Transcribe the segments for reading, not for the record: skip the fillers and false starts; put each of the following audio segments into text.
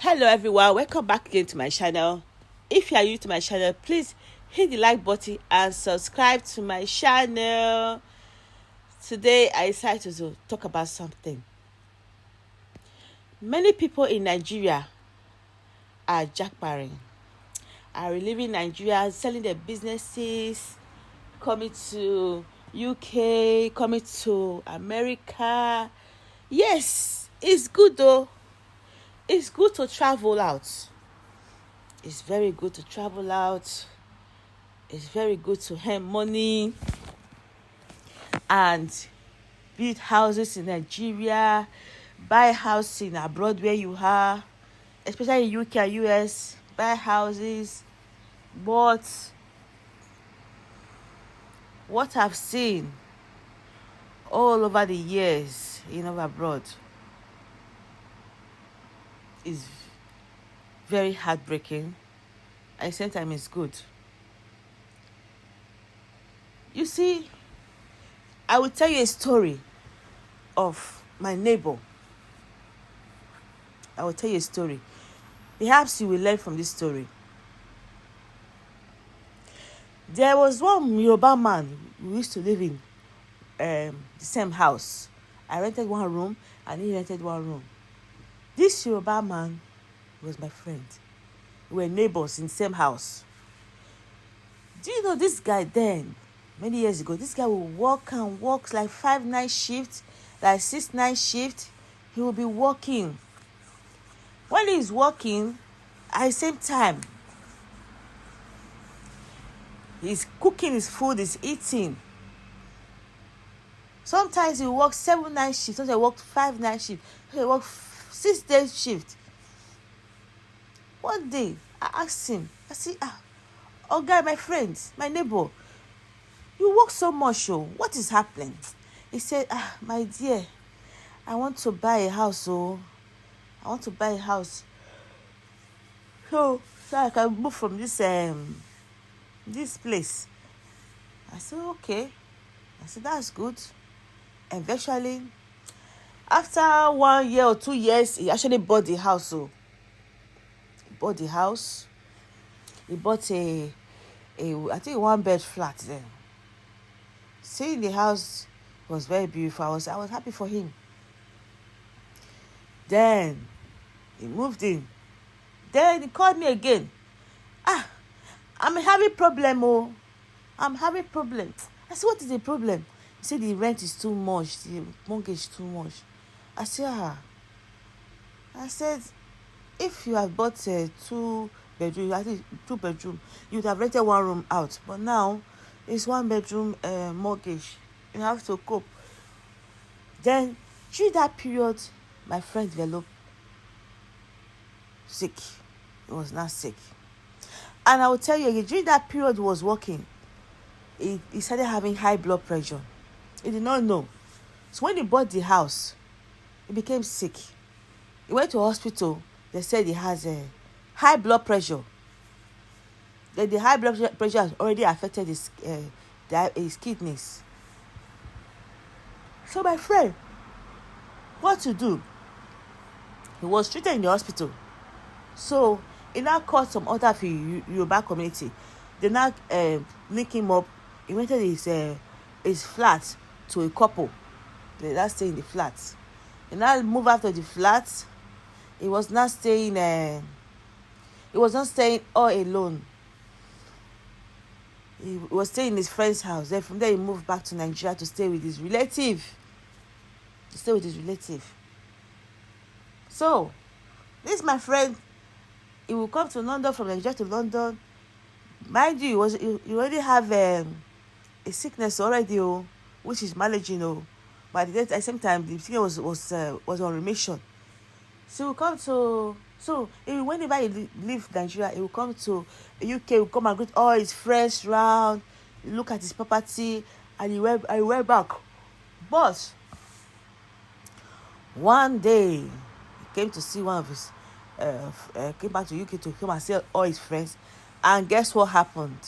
Hello everyone, welcome back again to my channel. If you are new to my channel, please hit the like button and subscribe to my channel. Today I decided to talk about something. Many people in Nigeria are jackparing, are leaving Nigeria, selling their businesses, coming to UK, coming to America. Yes, it's good though. It's good to travel out. It's very good to travel out. It's very good to earn money and build houses in Nigeria, buy house in abroad where you are, especially in UK and US, buy houses. But what I've seen all over the years abroad is very heartbreaking. At the same time, it's good. You see, I will tell you a story of my neighbor. I will tell you a story. Perhaps you will learn from this story. There was one Yoruba man who used to live in the same house. I rented one room and he rented one room. This Yoruba man was my friend. We were neighbors in the same house. Do you know this guy then? Many years ago, this guy will work like 5 night shifts, like 6 night shifts. He will be working. When he's working, at the same time, he's cooking his food, he's eating. Sometimes he works 7 night shifts, sometimes he works 5 night shifts, sometimes he works 6 day shift. One day, I asked him, I said, guy, my friend, my neighbor, you work so much, what is happening? He said, my dear, I want to buy a house, I want to buy a house. So I can move from this place. I said, okay. I said, that's good. Eventually, after 1 year or 2 years, he actually bought the house. He bought the house. He bought I think 1-bed flat there. Seeing the house was very beautiful. I was happy for him. Then he moved in. Then he called me again. I'm having problem. I'm having problem. I said, what is the problem? He said the rent is too much. The mortgage is too much. I said, I said, if you have bought a 2-bedroom, I think 2-bedroom, you would have rented 1 room out. But now it's 1-bedroom mortgage. You have to cope. Then during that period, my friend developed sick. He was not sick. And I will tell you again, during that period he was working, he started having high blood pressure. He did not know. So when he bought the house, he became sick. He went to hospital. They said he has a high blood pressure. Then the high blood pressure has already affected his kidneys. So my friend, what to do? He was treated in the hospital. So he now called some other of the Yoruba community. They now link him up. He rented his flat to a couple. They now stay in the flat. He now moved out of the flat. He was not staying. He was not staying all alone. He was staying in his friend's house. Then from there he moved back to Nigeria to stay with his relative. So this my friend. He will come to London, from Nigeria to London. Mind you, he already have a sickness already, which is managing. But at the same time, the sickness was on remission. So he will come to. So whenever he leave Nigeria, he will come to UK. He will come and greet all his friends round, look at his property, and he went back. But one day, he came to see one of his. Came back to UK to come and see all his friends, and guess what happened?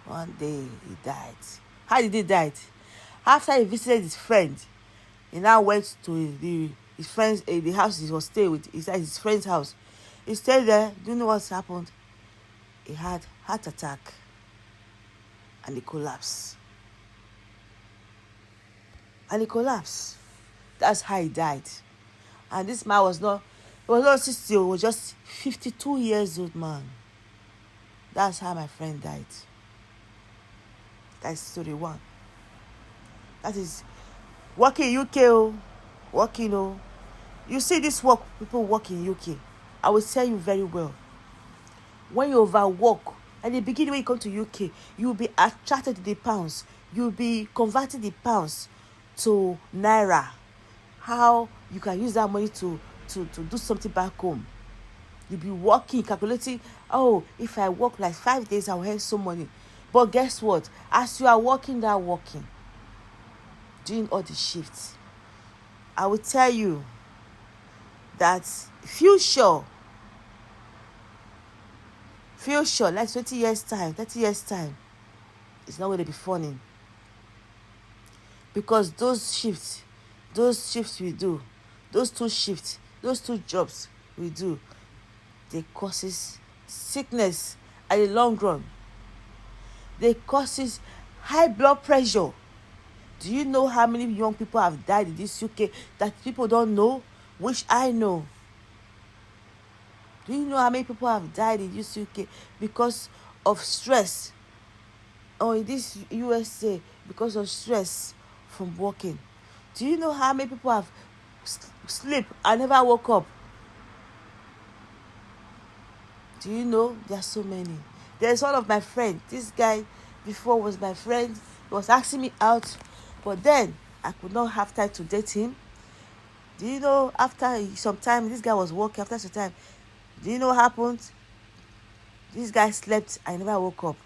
One day he died. How did he die? After he visited his friend, he now went to the his friends, the house he was staying with, is at his friend's house. He stayed there. Do you know what's happened? He had heart attack and he collapsed. That's how he died. And this man was not 60, he was just 52 years old man. That's how my friend died. That's story one. That is working in UK. Working. You see this work, people work in UK. I will tell you very well. When you overwork, at the beginning when you come to UK, you will be attracted to the pounds. You will be converting the pounds to naira. How you can use that money to do something back home. You'll be working, calculating, if I work like 5 days, I'll earn some money. But guess what? As you are working, doing all the shifts, I will tell you that future, like 20 years time, 30 years time, it's not going to be funny. Because those shifts we do, those two jobs we do, they causes sickness at the long run. They causes high blood pressure. Do you know how many young people have died in this UK that people don't know, which I know? Do you know how many people have died in this UK because of stress? Or in this USA because of stress from working? Do you know how many people have sleep and never woke up? Do you know? There are so many. There's one of my friends. This guy before was my friend. He was asking me out, but then I could not have time to date him. Do you know, after some time, this guy was working. After some time, do you know what happened? This guy slept and never woke up.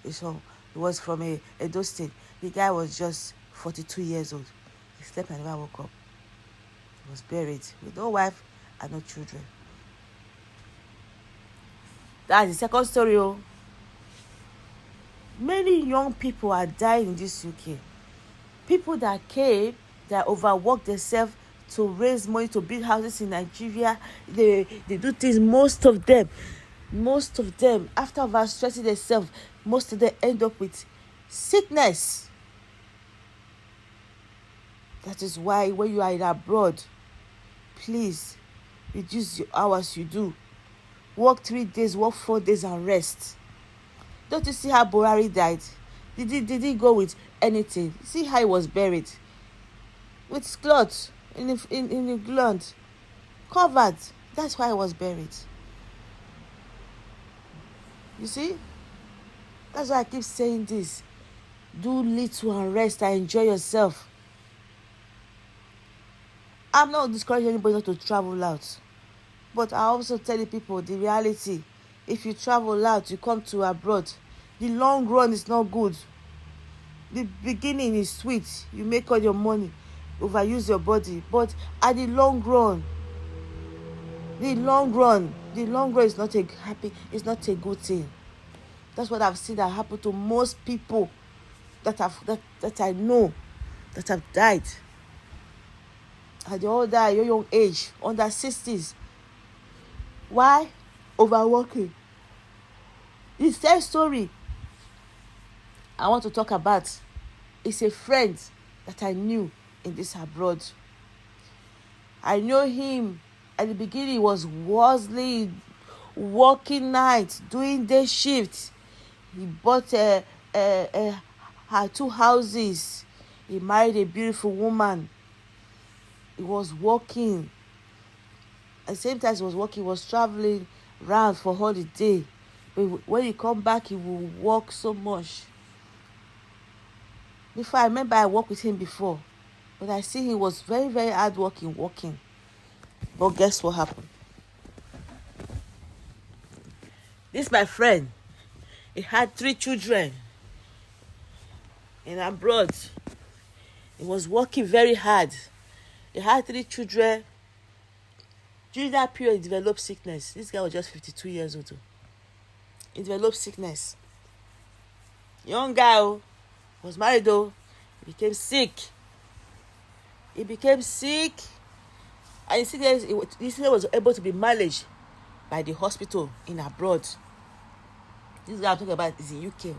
So he was from Edo State. The guy was just 42 years old. He slept and never woke up. He was buried with no wife and no children. That's the second story. Many young people are dying in this UK. People that came, that overworked themselves to raise money to build houses in Nigeria. They do things, most of them, after overstressing themselves, most of them end up with sickness. That is why when you are in abroad, please reduce your hours you do. Work 3 days, work 4 days and rest. Don't you see how Buhari died? Did he go with anything? See how he was buried? With cloth in the ground, covered. That's why he was buried. You see? That's why I keep saying this. Do little and rest and enjoy yourself. I'm not discouraging anybody not to travel out. But I also tell the people the reality. If you travel out, you come to abroad, the long run is not good. The beginning is sweet. You make all your money, overuse your body. But at the long run is not it's not a good thing. That's what I've seen that happen to most people that I know that have died. And they all die at your young age, under 60s. Why? Overworking. The same story I want to talk about is a friend that I knew in this abroad. I know him at the beginning. He was working nights, doing day shifts. He bought her 2 houses. He married a beautiful woman. He was working. At the same time he was working, he was traveling around for holiday. But when he come back, he will work so much. Before, I remember I worked with him before. But I see he was very, very hardworking, working. But guess what happened? This my friend. He had 3 children in abroad. He was working very hard. He had 3 children. During that period, he developed sickness. This guy was just 52 years old. He developed sickness. Young guy, was married though. He became sick. And the sickness was able to be managed by the hospital in abroad. This is what I'm talking about, is in UK.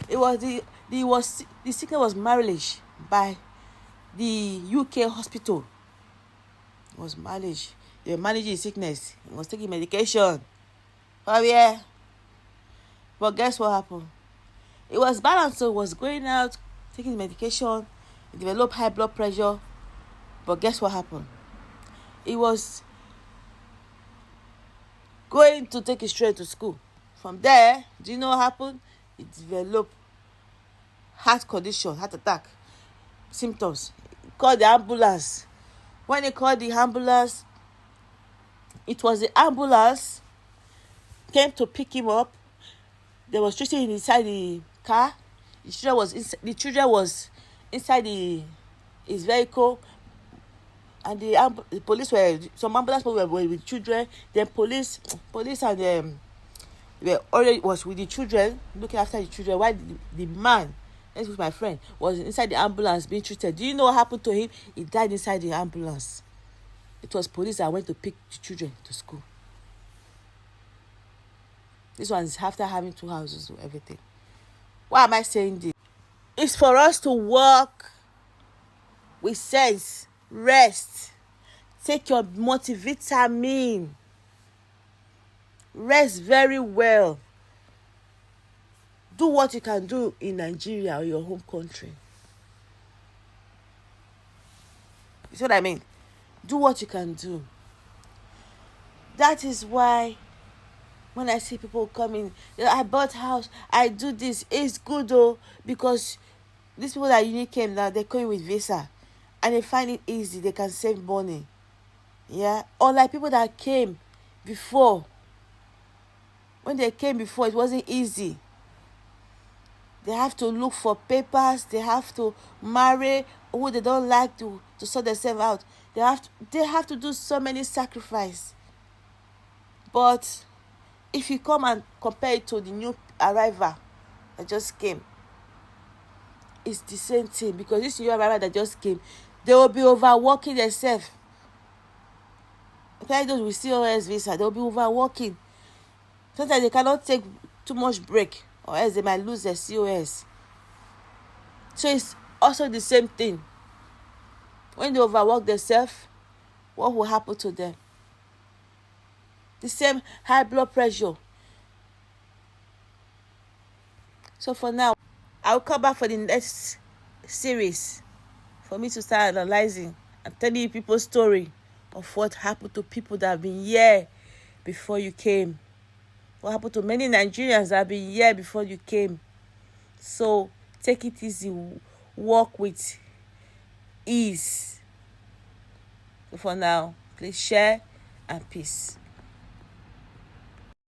The sickness was managed by the UK hospital. It was managed. They were managing the sickness. He was taking medication. Oh yeah. But guess what happened? It was balanced, so it was going out, taking medication. He developed high blood pressure. But guess what happened? He was going to take it straight to school. From there, do you know what happened? He developed heart condition, heart attack symptoms. He called the ambulance. When they called the ambulance, it was the ambulance came to pick him up. There was treating inside the car. The children was inside his vehicle, and the police some ambulance people were with children. Then police and was with the children, looking after the children, while the man, this was my friend, was inside the ambulance being treated. Do you know what happened to him? He died inside the ambulance. It was police that went to pick the children to school. This one is after having 2 houses and everything. Why am I saying this? It's for us to work with sense, rest, take your multivitamin, rest very well. Do what you can do in Nigeria or your home country. You see what I mean? Do what you can do. That is why when I see people coming, I bought house, I do this, it's good though, because these people that uni came now, they're coming with visa and they find it easy, they can save money. Yeah, or like people that came before. When they came before, it wasn't easy. They have to look for papers, they have to marry who they don't like to sort themselves out. They have to do so many sacrifices. But if you come and compare it to the new arrival that just came, it's the same thing, because this new arrival that just came, they will be overworking themselves. Okay, those with COS visa, they will be overworking. Sometimes they cannot take too much break, or else they might lose their COS. So it's also the same thing. When they overwork themselves, what will happen to them? The same high blood pressure. So for now, I'll come back for the next series for me to start analyzing and telling you people's story of what happened to people that have been here before you came. What happened to many Nigerians that have been here before you came. So take it easy, walk with ease. So for now, please share and peace.